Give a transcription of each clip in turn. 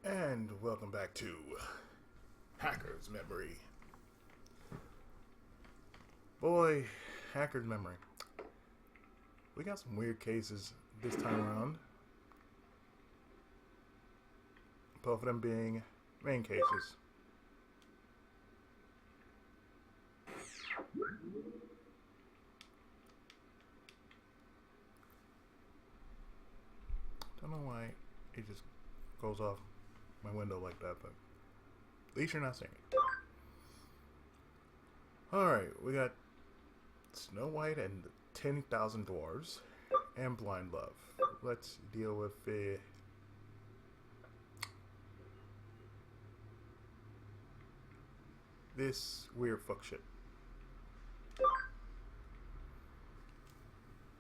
And welcome back to Hacker's Memory. Boy, Hacker's Memory. We got some weird cases this time around. Both of them being main cases. Don't know why it just goes off my window like that, but at least you're not seeing it. Alright, we got Snow White and the 10,000 Dwarves and Blind Love. Let's deal with this weird fuck shit.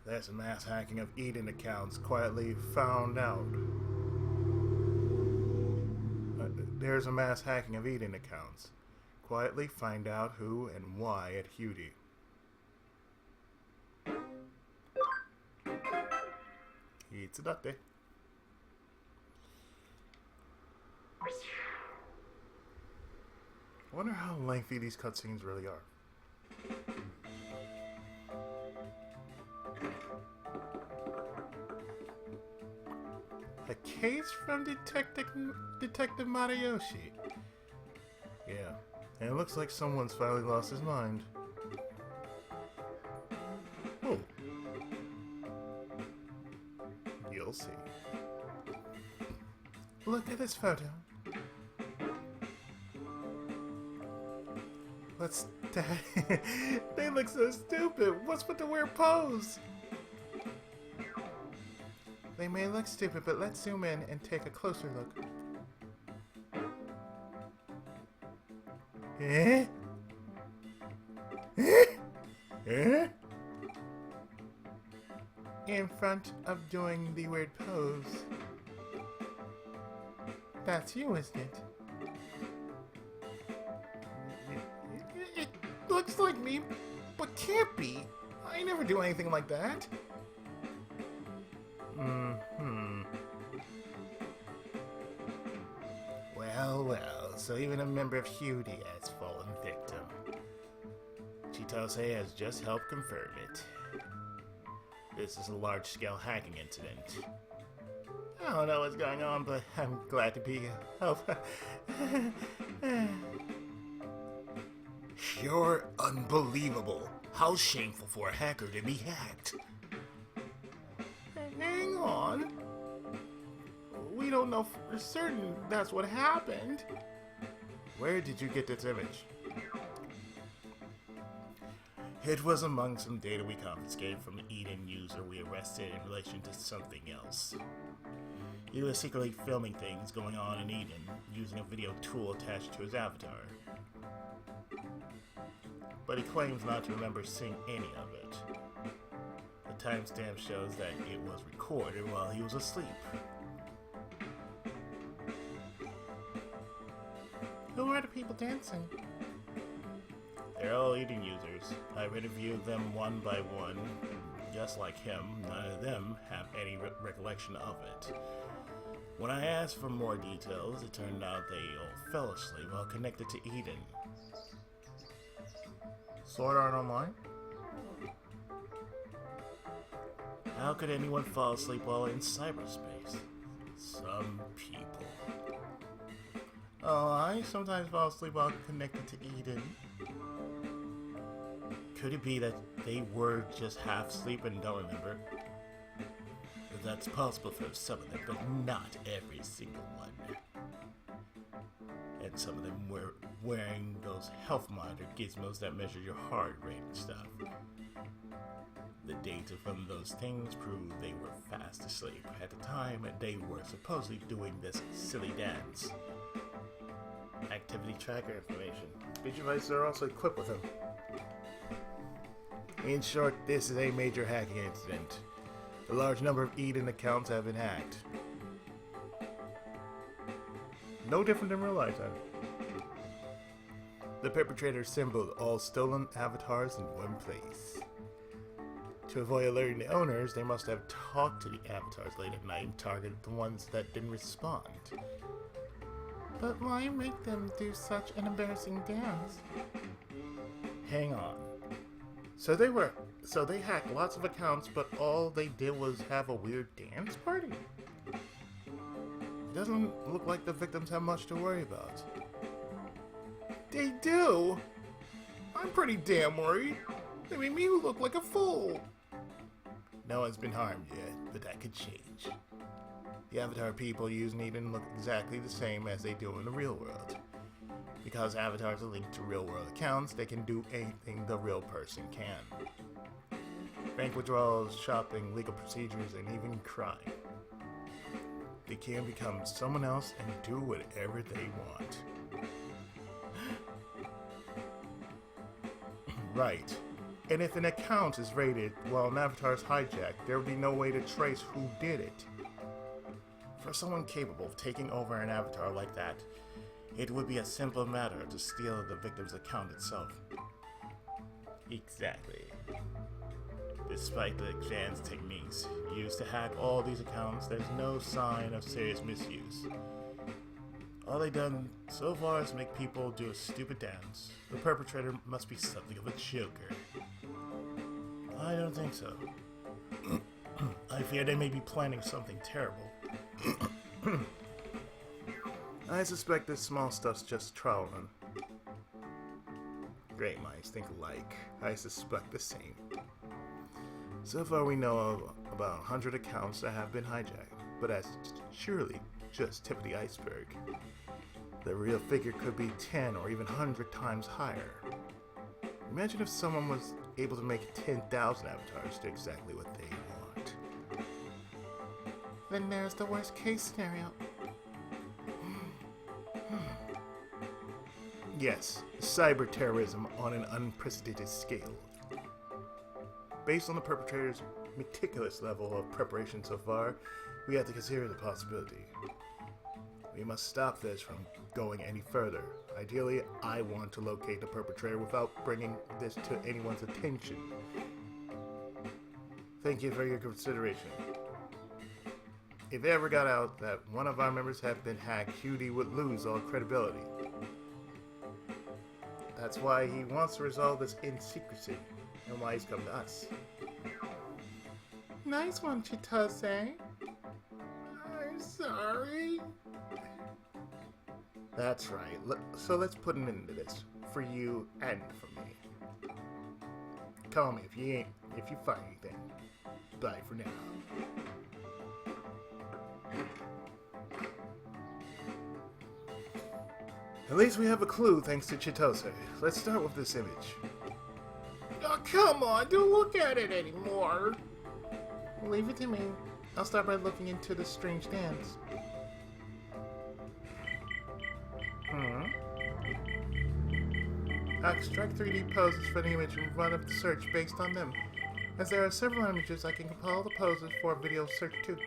There's a mass hacking of Eden accounts quietly found out. There's a mass hacking of Eden accounts. Quietly find out who and why at Hudi. Itadate. I wonder how lengthy these cutscenes really are. A case from Detective Matayoshi. Yeah, and it looks like someone's finally lost his mind. Oh. You'll see. Look at this photo. Let's... They look so stupid. What's with the weird pose? They may look stupid, but let's zoom in and take a closer look. Eh? Eh? Eh? In front of doing the weird pose. That's you, isn't it? It looks like me, but can't be. I never do anything like that. Well, so even a member of Hudi has fallen victim. Chitose has just helped confirm it. This is a large-scale hacking incident. I don't know what's going on, but I'm glad to be of help. You're unbelievable. How shameful for a hacker to be hacked. Hang on. We don't know for certain that's what happened. Where did you get this image? It was among some data we confiscated from an Eden user we arrested in relation to something else. He was secretly filming things going on in Eden using a video tool attached to his avatar. But he claims not to remember seeing any of it. The timestamp shows that it was recorded while he was asleep. Who are the people dancing? They're all Eden users. I've interviewed them one by one. Just like him, none of them have any recollection of it. When I asked for more details, it turned out they all fell asleep while connected to Eden. Sword Art Online? How could anyone fall asleep while in cyberspace? Some people. Oh, I sometimes fall asleep while connected to Eden. Could it be that they were just half asleep and don't remember? That's possible for some of them, but not every single one. And some of them were wearing those health monitor gizmos that measure your heart rate and stuff. The data from those things proved they were fast asleep at the time they were supposedly doing this silly dance. Activity tracker information. Speech devices are also equipped with them. In short, this is a major hacking incident. A large number of Eden accounts have been hacked. No different than real life time. The perpetrator assembled all stolen avatars in one place. To avoid alerting the owners, they must have talked to the avatars late at night and targeted the ones that didn't respond. But why make them do such an embarrassing dance? Hang on. So they hacked lots of accounts, but all they did was have a weird dance party? It doesn't look like the victims have much to worry about. They do? I'm pretty damn worried. They made me look like a fool. No one's been harmed yet, but that could change. The avatar people use need to look exactly the same as they do in the real world. Because avatars are linked to real world accounts, they can do anything the real person can. Bank withdrawals, shopping, legal procedures, and even crime. They can become someone else and do whatever they want. Right. And if an account is raided while an avatar is hijacked, there would be no way to trace who did it. For someone capable of taking over an avatar like that, it would be a simple matter to steal the victim's account itself. Exactly. Despite the advanced techniques used to hack all these accounts, there's no sign of serious misuse. All they've done so far is make people do a stupid dance. The perpetrator must be something of a joker. I don't think so. I fear they may be planning something terrible. I suspect this small stuff's just trial run. Great minds think alike. I suspect the same. So far we know of about 100 accounts that have been hijacked, but that's surely just tip of the iceberg. The real figure could be 10 or even 100 times higher. Imagine if someone was able to make 10,000 avatars do exactly what they want. Then there's the worst case scenario. Yes, cyber terrorism on an unprecedented scale. Based on the perpetrator's meticulous level of preparation so far, we have to consider the possibility. We must stop this from going any further. Ideally, I want to locate the perpetrator without bringing this to anyone's attention. Thank you for your consideration. If it ever got out that one of our members had been hacked, Cutie would lose all credibility. That's why he wants to resolve this in secrecy, and why he's come to us. Nice one, Chitose. I'm sorry. That's right. So let's put an end to this, for you and for me. Call me if you find anything. Bye for now. At least we have a clue thanks to Chitose. Let's start with this image. Oh, come on, don't look at it anymore. Leave it to me. I'll start by looking into the strange dance. I'll extract 3D poses for the image and run up the search based on them. As there are several images, I can compile the poses for a video search too.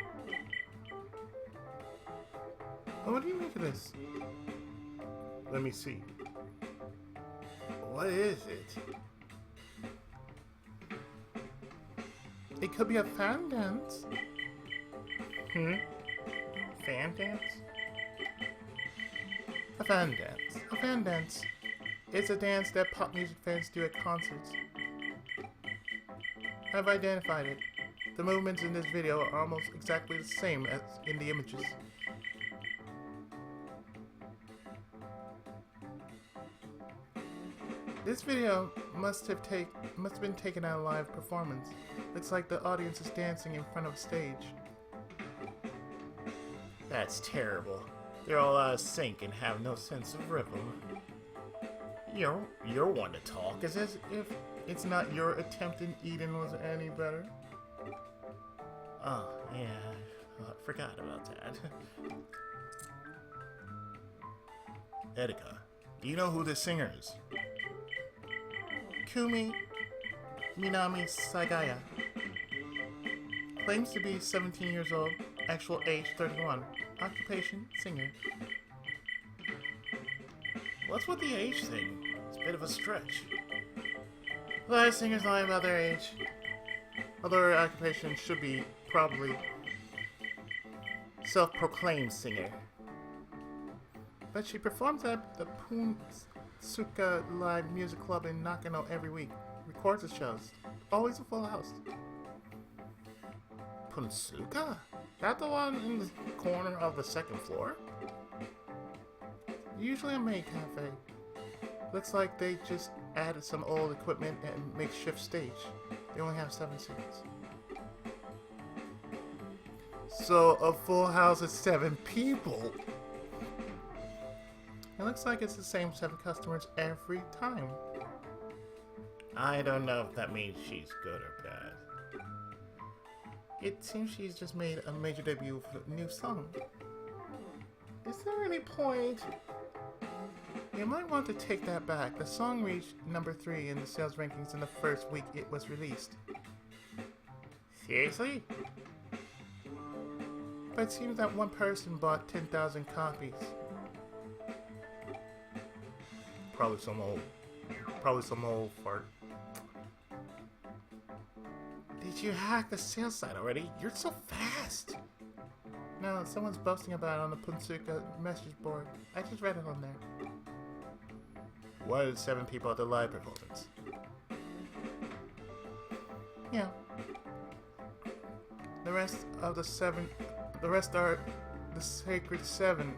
What do you make of this? Let me see. What is it? It could be a fan dance. Fan dance? A fan dance. A fan dance. It's a dance that pop music fans do at concerts. I've identified it. The movements in this video are almost exactly the same as in the images. This video must have been taken at a live performance. Looks like the audience is dancing in front of a stage. That's terrible. They're all out of sync and have no sense of rhythm. You're one to talk, as if it's not your attempt in Eden was any better. Oh, yeah, I forgot about that. Etika, do you know who this singer is? Kumi Minami Sagaya. Claims to be 17 years old, actual age 31, occupation singer. What's with the age thing? It's a bit of a stretch. A lot of singers lie about their age. Although her occupation should be probably self-proclaimed singer. But she performs at the Punsuka Live Music Club in Nakano every week. Records the shows. Always a full house. Punsuka? That the one in the corner of the second floor? Usually a maid cafe. Looks like they just added some old equipment and makeshift stage. They only have 7 seats. So a full house of 7 people. It looks like it's the same 7 customers every time. I don't know if that means she's good or bad. It seems she's just made a major debut with a new song. Is there any point? You might want to take that back. The song reached number 3 in the sales rankings in the first week it was released. Seriously? But it seems that one person bought 10,000 copies. Probably some old fart. Did you hack the sales site already? You're so fast! No, someone's boasting about it on the Punsuka message board. I just read it on there. One of the 7 people at the live performance. Yeah. The rest are the Sacred 7.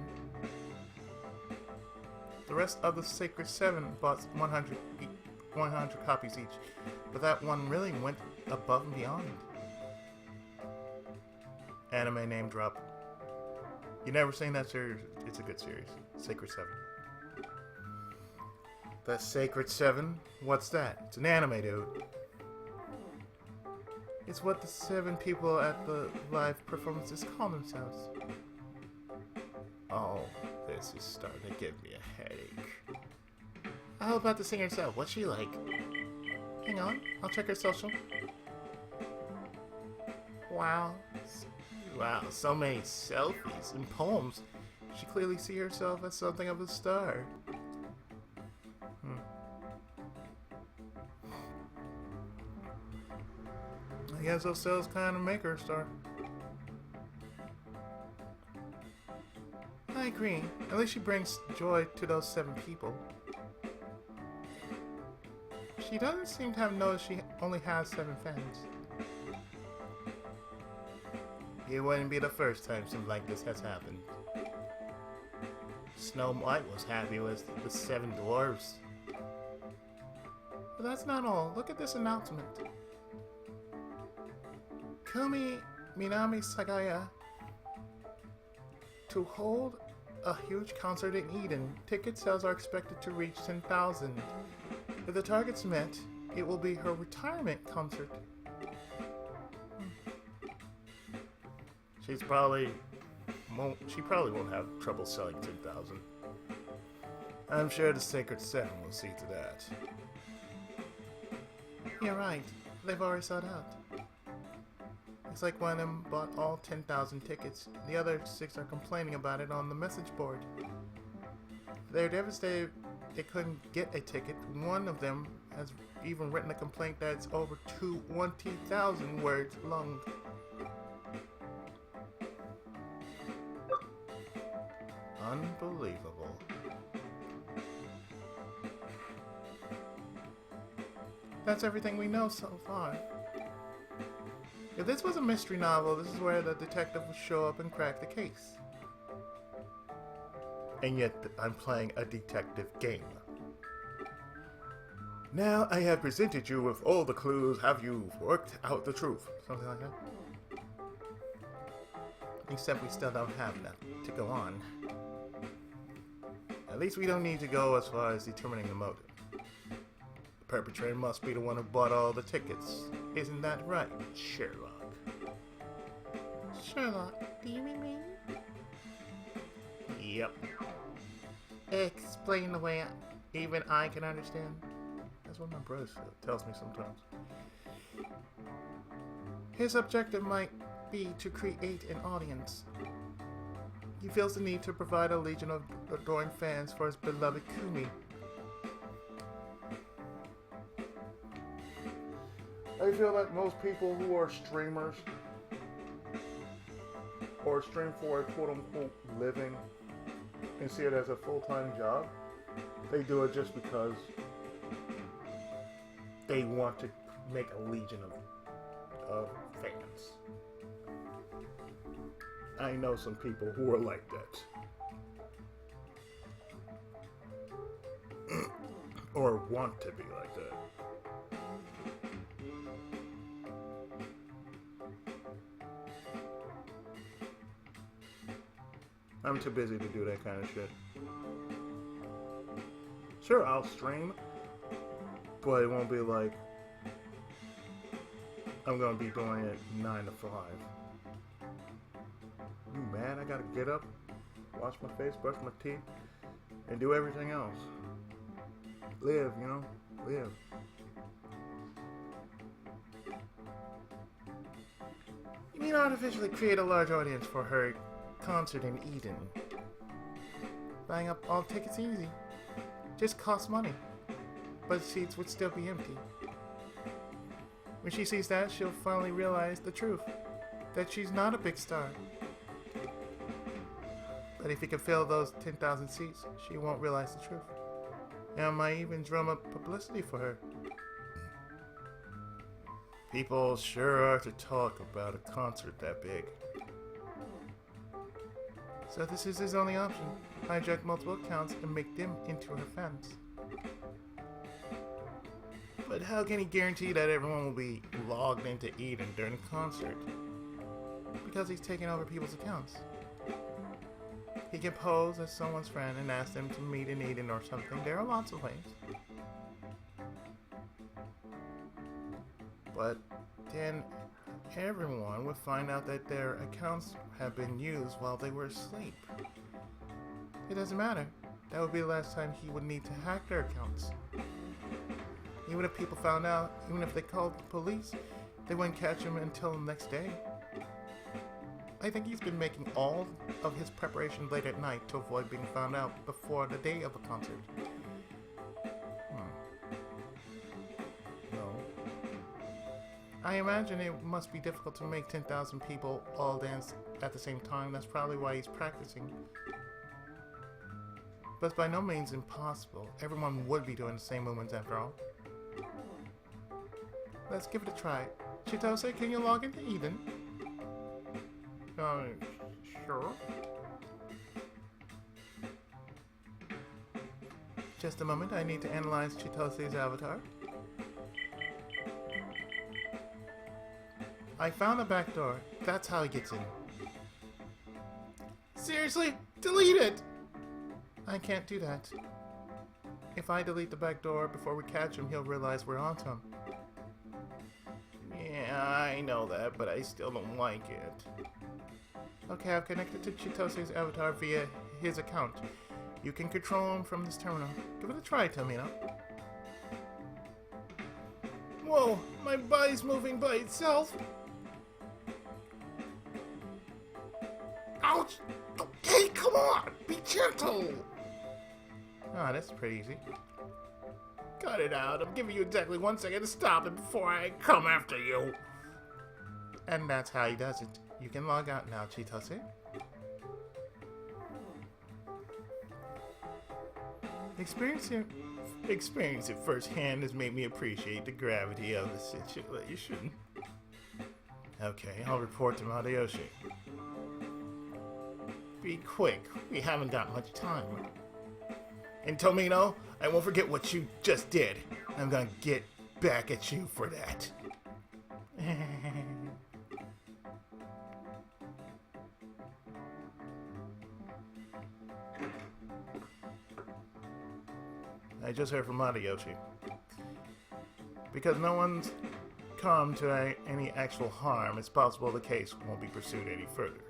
The rest of the Sacred 7 bought 100 copies each. But that one really went above and beyond. Anime name drop. You never seen that series? It's a good series. Sacred 7. The Sacred 7? What's that? It's an anime, dude. It's what the 7 people at the live performances call themselves. Oh, this is starting to give me a headache. How about the singer herself? What's she like? Hang on, I'll check her social. Wow. Wow, so many selfies and poems. She clearly sees herself as something of a star. I guess those sales kind of make her a star. I agree. At least she brings joy to those 7 people. She doesn't seem to have noticed she only has 7 fans. It wouldn't be the first time something like this has happened. Snow White was happy with the 7 dwarves. But that's not all. Look at this announcement. Kumi Minami Sagaya to hold a huge concert in Eden. Ticket sales are expected to reach 10,000. If the target's met, it will be her retirement concert. She probably won't have trouble selling 10,000. I'm sure the Sacred 7 will see to that. You're right. They've already sold out. It's like one of them bought all 10,000 tickets. The other 6 are complaining about it on the message board. They're devastated they couldn't get a ticket. One of them has even written a complaint that's over 20,000 words long. Unbelievable. That's everything we know so far. If this was a mystery novel, this is where the detective would show up and crack the case. And yet, I'm playing a detective game. Now I have presented you with all the clues. Have you worked out the truth? Something like that. Except we still don't have enough to go on. At least we don't need to go as far as determining the motive. The perpetrator must be the one who bought all the tickets. Isn't that right, Sherlock? Sherlock, do you mean me? Yep. Explain the way even I can understand. That's what my brother tells me sometimes. His objective might be to create an audience. He feels the need to provide a legion of adoring fans for his beloved Kumi. I feel that most people who are streamers or stream for a quote-unquote living and see it as a full-time job, they do it just because they want to make a legion of fans. I know some people who are like that. Or want to be like that. I'm too busy to do that kind of shit. Sure, I'll stream, but it won't be like I'm gonna be doing it 9 to 5. Man, I gotta get up, wash my face, brush my teeth, and do everything else. Live, you know? Live. You mean artificially create a large audience for her concert in Eden? Buying up all tickets easy. Just costs money. But seats would still be empty. When she sees that, she'll finally realize the truth. That she's not a big star. But if he can fill those 10,000 seats, she won't realize the truth. And might even drum up publicity for her. People sure are to talk about a concert that big. So this is his only option. Hijack multiple accounts and make them into her fans. But how can he guarantee that everyone will be logged into Eden during the concert? Because he's taking over people's accounts. He can pose as someone's friend and ask them to meet in Eden or something. There are lots of ways. But then everyone would find out that their accounts have been used while they were asleep. It doesn't matter. That would be the last time he would need to hack their accounts. Even if people found out, even if they called the police, they wouldn't catch him until the next day. I think he's been making all of his preparation late at night to avoid being found out before the day of a concert. No. I imagine it must be difficult to make 10,000 people all dance at the same time. That's probably why he's practicing. But it's by no means impossible. Everyone would be doing the same movements after all. Let's give it a try. Chitose, can you log into Eden? Sure. Just a moment, I need to analyze Chitose's avatar. I found the back door. That's how he gets in. Seriously? Delete it! I can't do that. If I delete the back door before we catch him, he'll realize we're onto him. Yeah, I know that, but I still don't like it. Okay, I've connected to Chitose's avatar via his account. You can control him from this terminal. Give it a try, Tomino. Whoa, my body's moving by itself. Ouch! Okay, come on! Be gentle! Ah, that's pretty easy. Cut it out. I'm giving you exactly 1 second to stop it before I come after you. And that's how he does it. You can log out now, Chitose. Experience it firsthand has made me appreciate the gravity of the situation. Okay, I'll report to Madayoshi. Be quick, we haven't got much time. And Tomino, I won't forget what you just did. I'm gonna get back at you for that. I just heard from Madayoshi. Because no one's come to any actual harm, it's possible the case won't be pursued any further.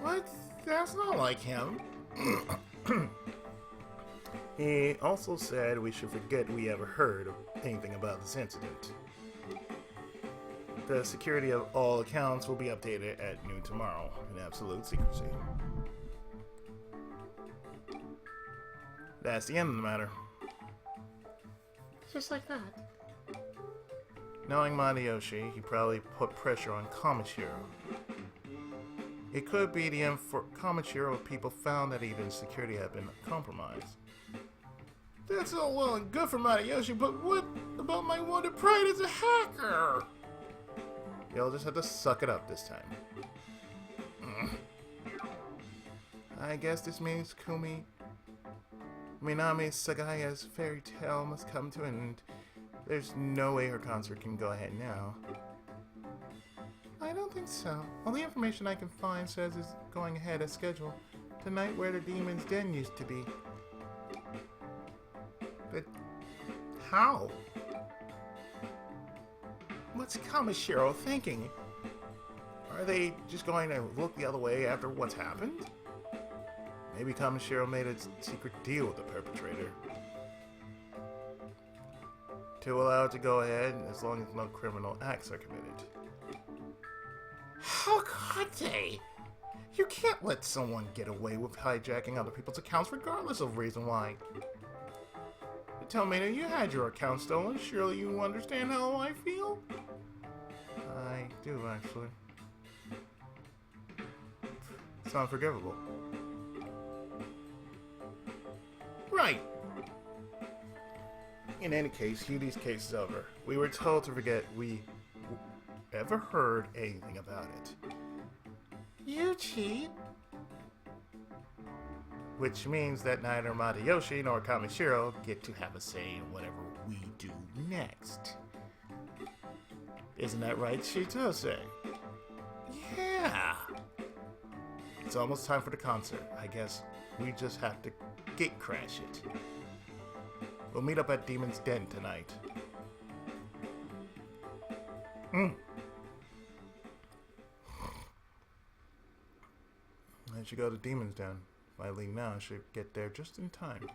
What? That's not like him. He also said we should forget we ever heard of anything about this incident. The security of all accounts will be updated at noon tomorrow in absolute secrecy. That's the end of the matter. Just like that. Knowing Matayoshi, he probably put pressure on Kamishiro. It could be the end for Kamishiro if people found that even security had been compromised. That's all well and good for Matayoshi, but what about my wanted pride as a hacker? You'll just have to suck it up this time. I guess this means Minami Sagaya's fairy tale must come to an end. There's no way her concert can go ahead now. I don't think so. All the information I can find says it's going ahead as scheduled. Tonight where the Demon's Den used to be. But how? What's Kamishiro thinking? Are they just going to look the other way after what's happened? Maybe Kamishiro made a secret deal with the perpetrator. To allow it to go ahead as long as no criminal acts are committed. How could they? You can't let someone get away with hijacking other people's accounts regardless of reason why. Tell me that you had your account stolen. Surely you understand how I feel? I do, actually. It's unforgivable. Right. In any case, Hughie's case is over. We were told to forget we ever heard anything about it. You cheat? Which means that neither Matayoshi nor Kamishiro get to have a say in whatever we do next. Isn't that right, Shitose? Yeah! It's almost time for the concert. I guess we just have to gate crash it. We'll meet up at Demon's Den tonight. I should go to Demon's Den. If I leave now, I should get there just in time.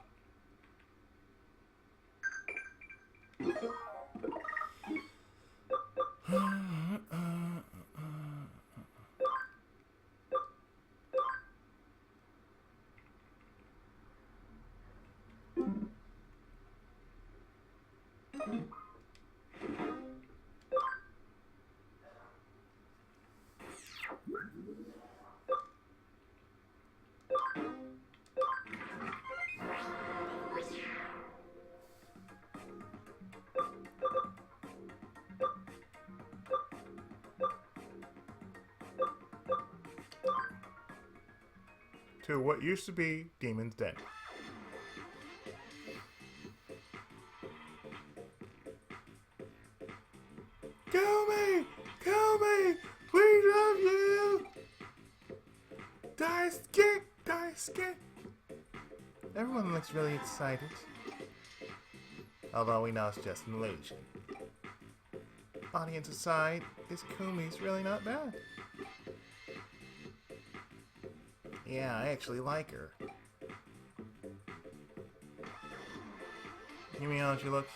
To what used to be Demon's Den. Komi! Komi! We love you! Daisuke! Daisuke! Everyone looks really excited. Although we know it's just an illusion. Audience aside, this Kumi's really not bad. Yeah, I actually like her. You mean how she looks?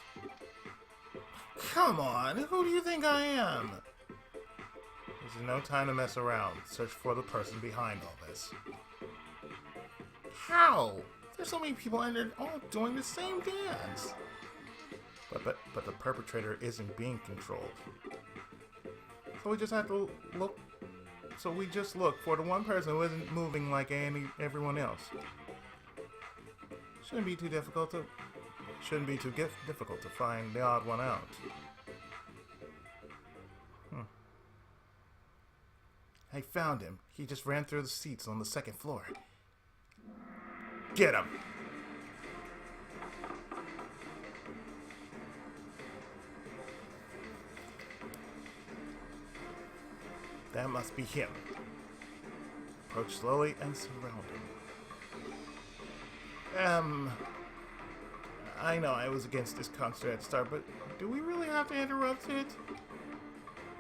Come on, who do you think I am? There's no time to mess around. Search for the person behind all this. How? There's so many people and they're all doing the same dance. But the perpetrator isn't being controlled. So we just have to look. So we just look for the one person who isn't moving like everyone else. Shouldn't be too difficult to find the odd one out. I found him. He just ran through the seats on the second floor. Get him! That must be him. Approach slowly and surround him. I know I was against this concert at the start, but do we really have to interrupt it?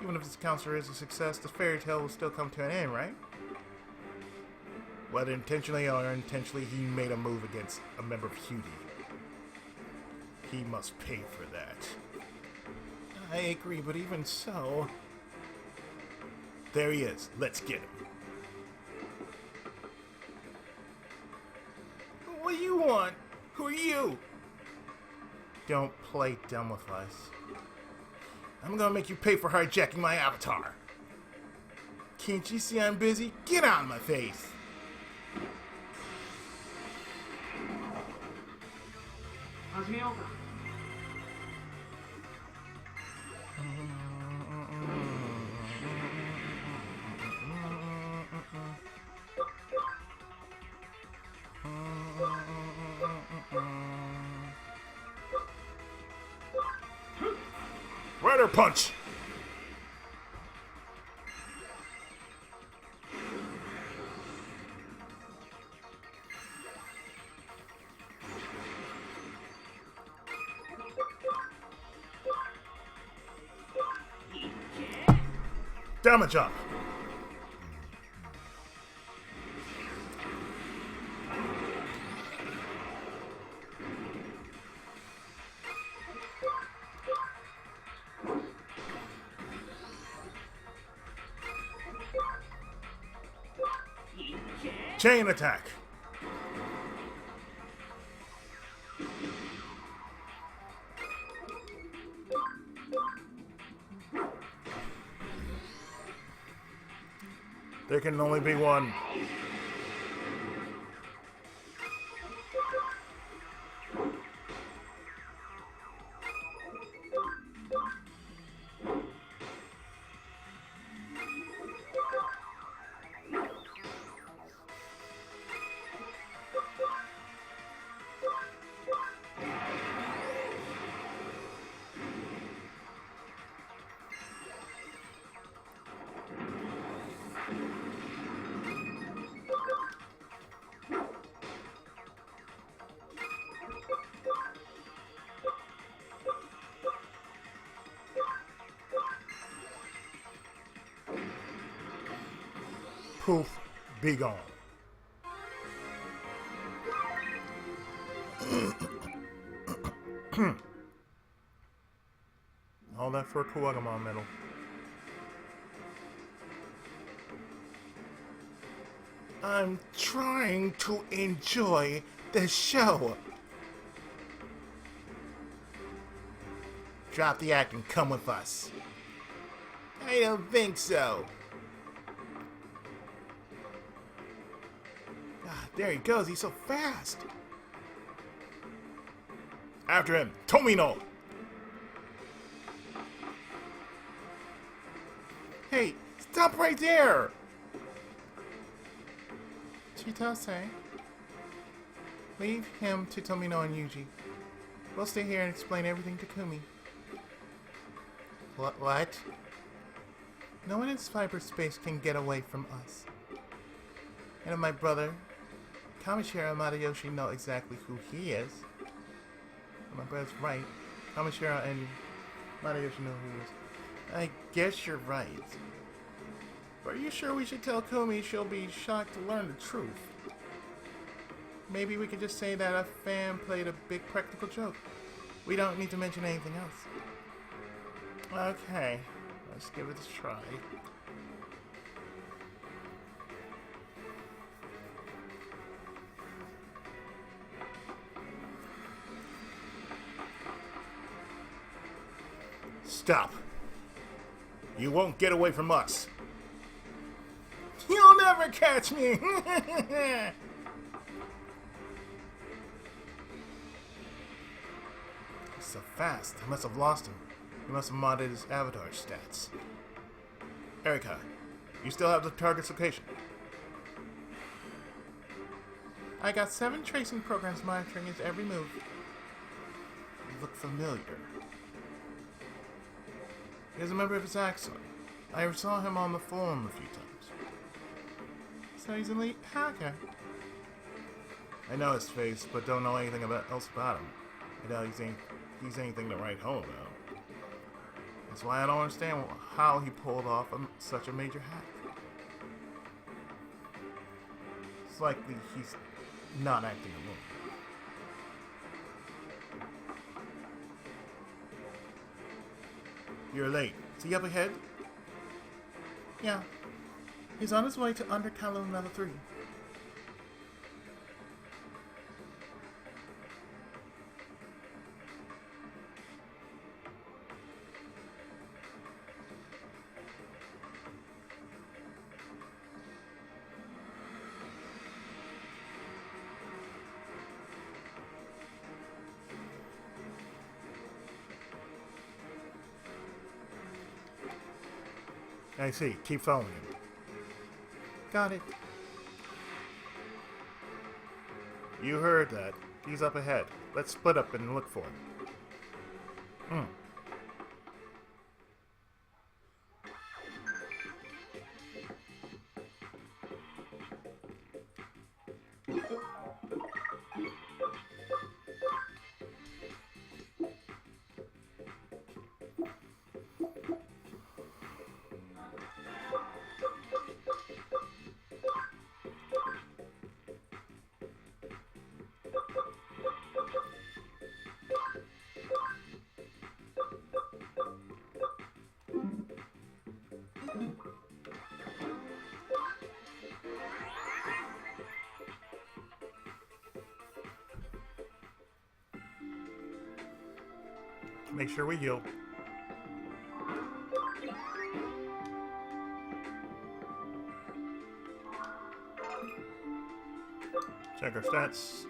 Even if this concert is a success, the fairy tale will still come to an end, right? Whether intentionally or unintentionally, he made a move against a member of Hughie. He must pay for that. I agree, but even so... There he is. Let's get him. What do you want? Who are you? Don't play dumb with us. I'm gonna make you pay for hijacking my avatar. Can't you see I'm busy? Get out of my face! Rider punch! Damage up! Chain attack! There can only be one. Poof, be gone. All that for a Kuwagamon medal. I'm trying to enjoy the show. Drop the act and come with us. I don't think so. There he goes, he's so fast. After him, Tomino! Hey, stop right there! Chitose, leave him to Tomino and Yuji. We'll stay here and explain everything to Kumi. What? No one in cyberspace can get away from us. And my brother, Kamishiro and Madayoshi, know exactly who he is. My brother's right. Kamishiro and Madayoshi know who he is. I guess you're right. But are you sure we should tell Kumi? She'll be shocked to learn the truth. Maybe we could just say that a fan played a big practical joke. We don't need to mention anything else. Okay, let's give it a try. Stop. You won't get away from us. You'll never catch me. He's so fast. I must have lost him. He must have modded his avatar stats. Erika, you still have the target's location. I got 7 tracing programs monitoring his every move. You look familiar. He is a member of his Axon. I saw him on the forum a few times. So he's an elite hacker. I know his face, but don't know anything else about him. I doubt he's anything to write home about. That's why I don't understand how he pulled off such a major hack. It's likely he's not acting alone. You're late. Is he up ahead? Yeah. He's on his way to Undercalo Level 3. I see. Keep following him. Got it. You heard that. He's up ahead. Let's split up and look for him. Make sure we heal. Check our stats.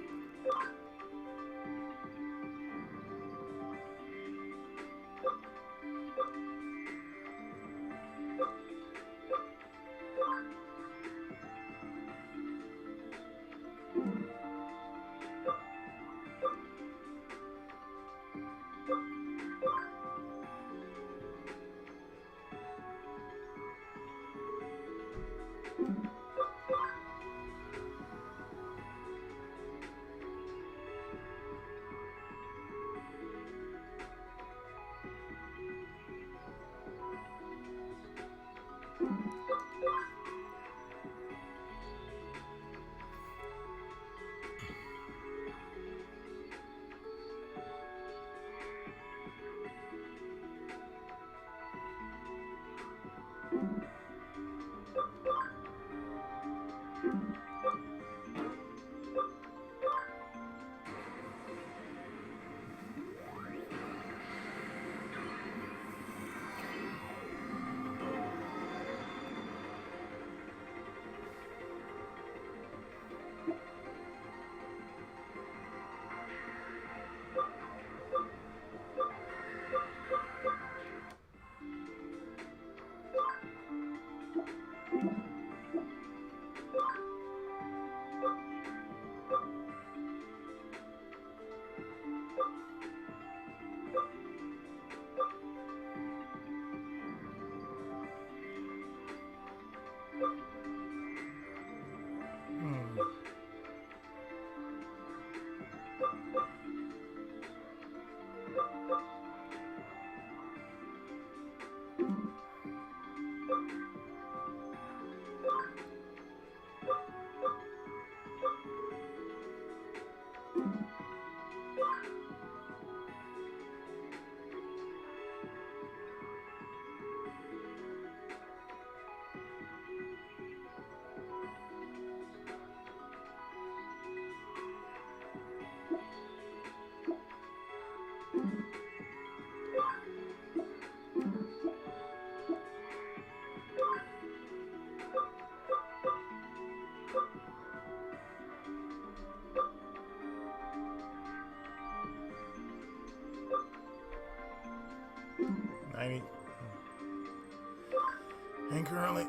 And currently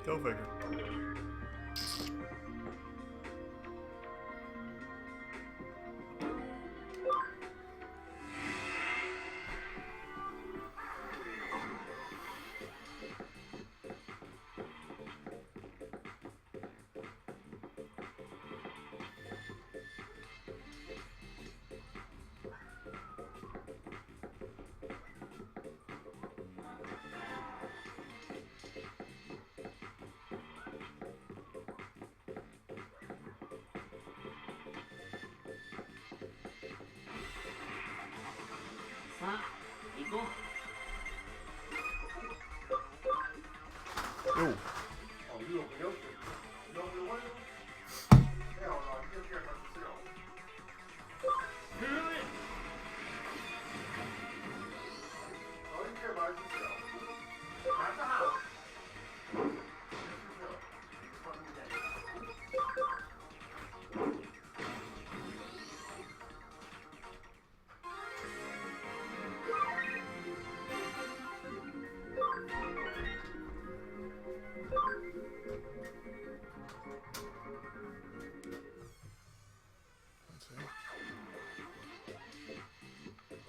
go figure. Oh.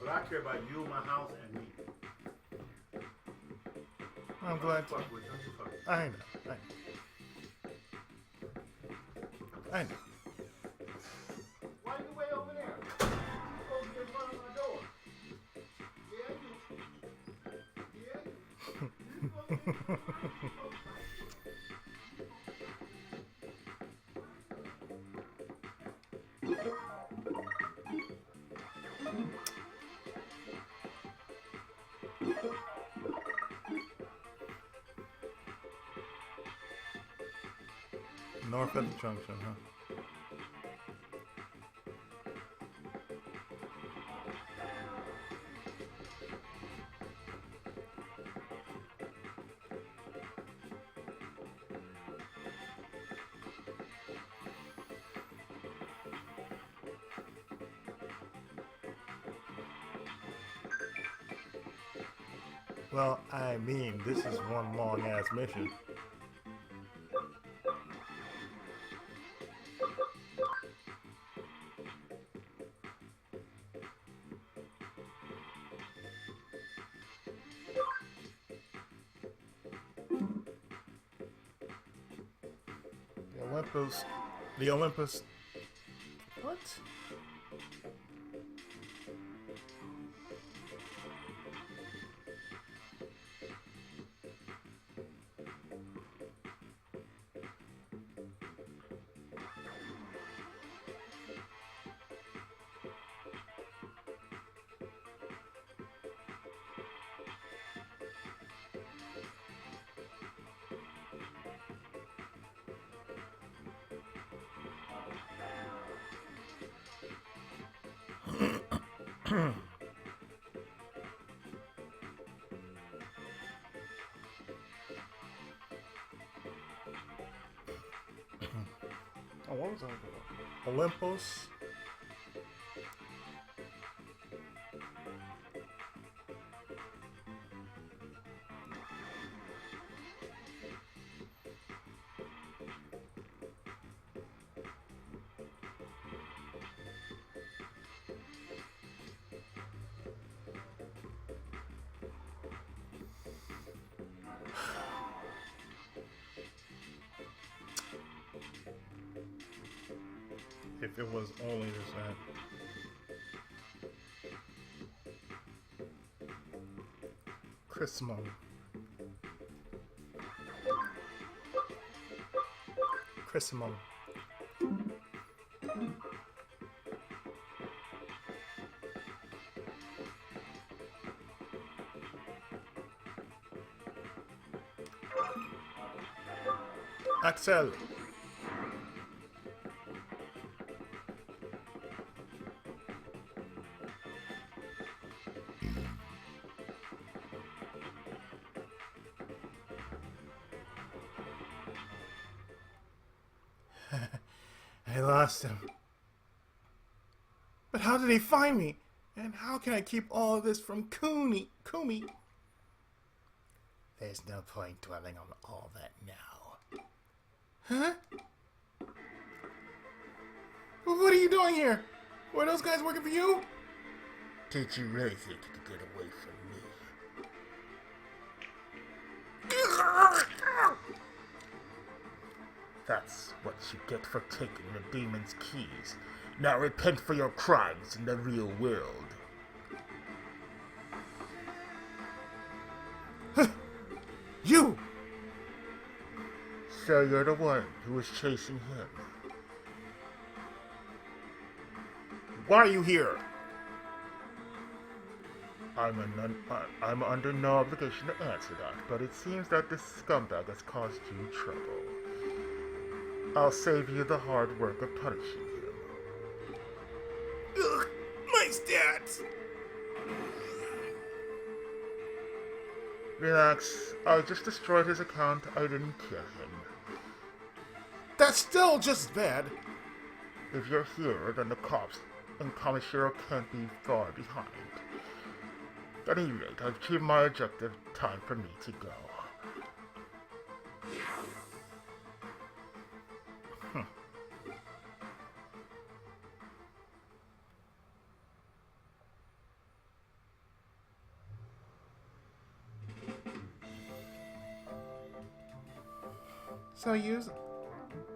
But I care about you, my house, and me. I'm glad to. Fuck with you. Don't you fuck with I know. I know. Why you way over there? You supposed to be in front of my door. Yeah, you. Yeah, you. You supposed to be in front of my door. North at the junction, huh? Well, I mean, this is one long ass mission. The Olympus. What? Oh, what was I doing? Olympus. If it was only this ad. Chrismon. Chrismon. Axel. I lost him. But how did he find me? And how can I keep all of this from Kumi? There's no point dwelling on all that now. Huh? What are you doing here? Were those guys working for you? Did you really think you could get away from me? That's what you get for taking the demon's keys. Now repent for your crimes in the real world. You! So you're the one who was chasing him. Why are you here? I'm under no obligation to answer that, but it seems that this scumbag has caused you trouble. I'll save you the hard work of punishing him. Ugh, my stats! Relax, I just destroyed his account. I didn't kill him. That's still just bad. If you're here, then the cops and Commissary can't be far behind. At any rate, I've achieved my objective. Time for me to go. So use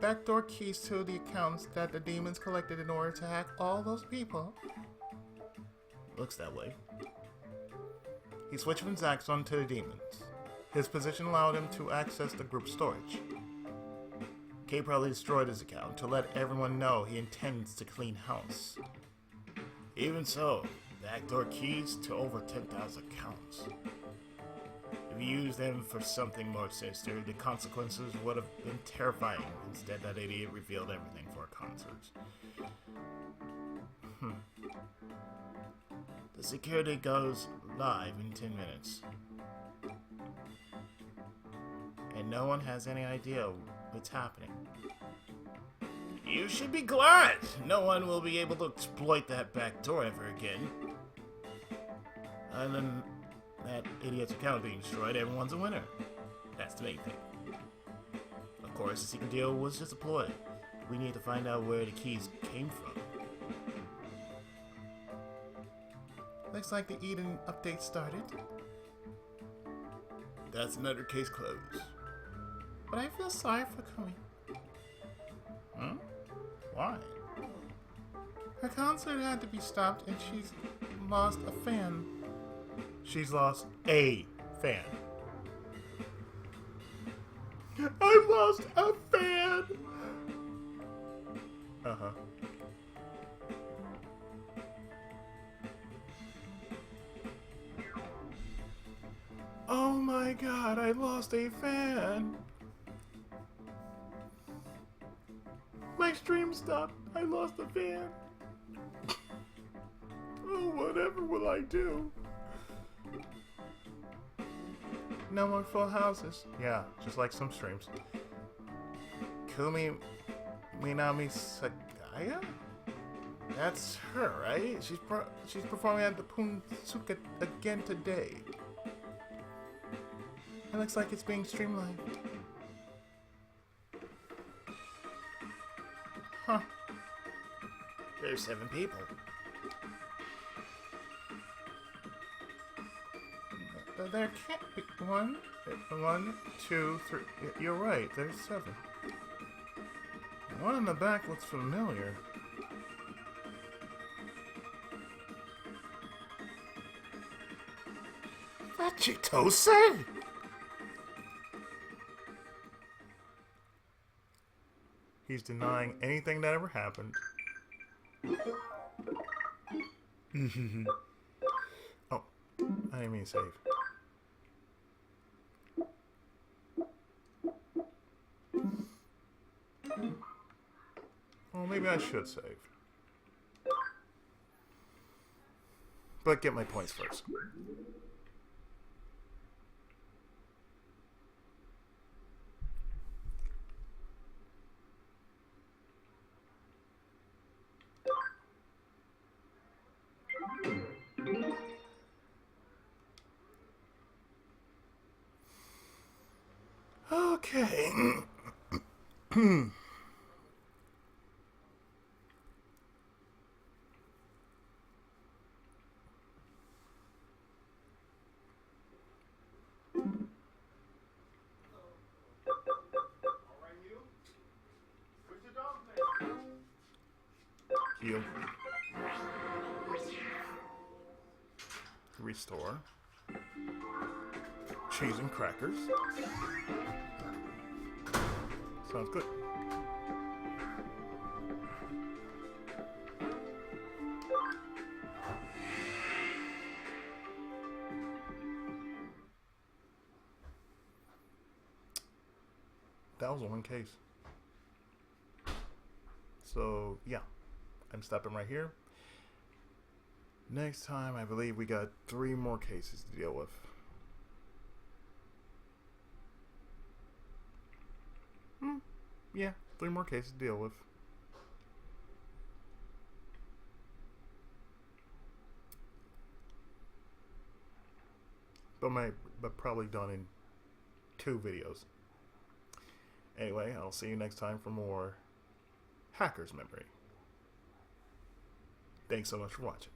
backdoor keys to the accounts that the demons collected in order to hack all those people. Looks that way. He switched from Zaxxon to the demons. His position allowed him to access the group storage. Kay probably destroyed his account to let everyone know he intends to clean house. Even so, backdoor keys to over 10,000 accounts. If you used them for something more sinister, the consequences would have been terrifying. Instead, that idiot revealed everything for concerts. The security goes live in 10 minutes. And no one has any idea what's happening. You should be glad! No one will be able to exploit that back door ever again. And then that idiot's account being destroyed, everyone's a winner. That's the main thing. Of course, the secret deal was just a ploy. We need to find out where the keys came from. Looks like the Eden update started. That's another case closed. But I feel sorry for Kumi. Why? Her concert had to be stopped and she's lost a fan. She's lost a fan. I've lost a fan! Uh-huh. Oh my god, I lost a fan! My stream stopped. I lost a fan. Oh, whatever will I do? No more full houses. Yeah, just like some streams. Kumi Minami Sagaya? That's her, right? She's performing at the Punsuka again today. It looks like it's being streamlined. Huh. There's 7 people. There can't be one, 2, 3. You're right. There's 7. The one in the back looks familiar. That Chitose? He's denying anything that ever happened. Oh, I didn't mean to save. Well, maybe I should save. But get my points first. Okay. You. Restore. Cheese and crackers. Sounds good. That was one case. So, yeah. I'm stopping right here. Next time, I believe we got 3 more cases to deal with. Yeah, 3 more cases to deal with. But probably done in 2 videos. Anyway, I'll see you next time for more Hacker's Memory. Thanks so much for watching.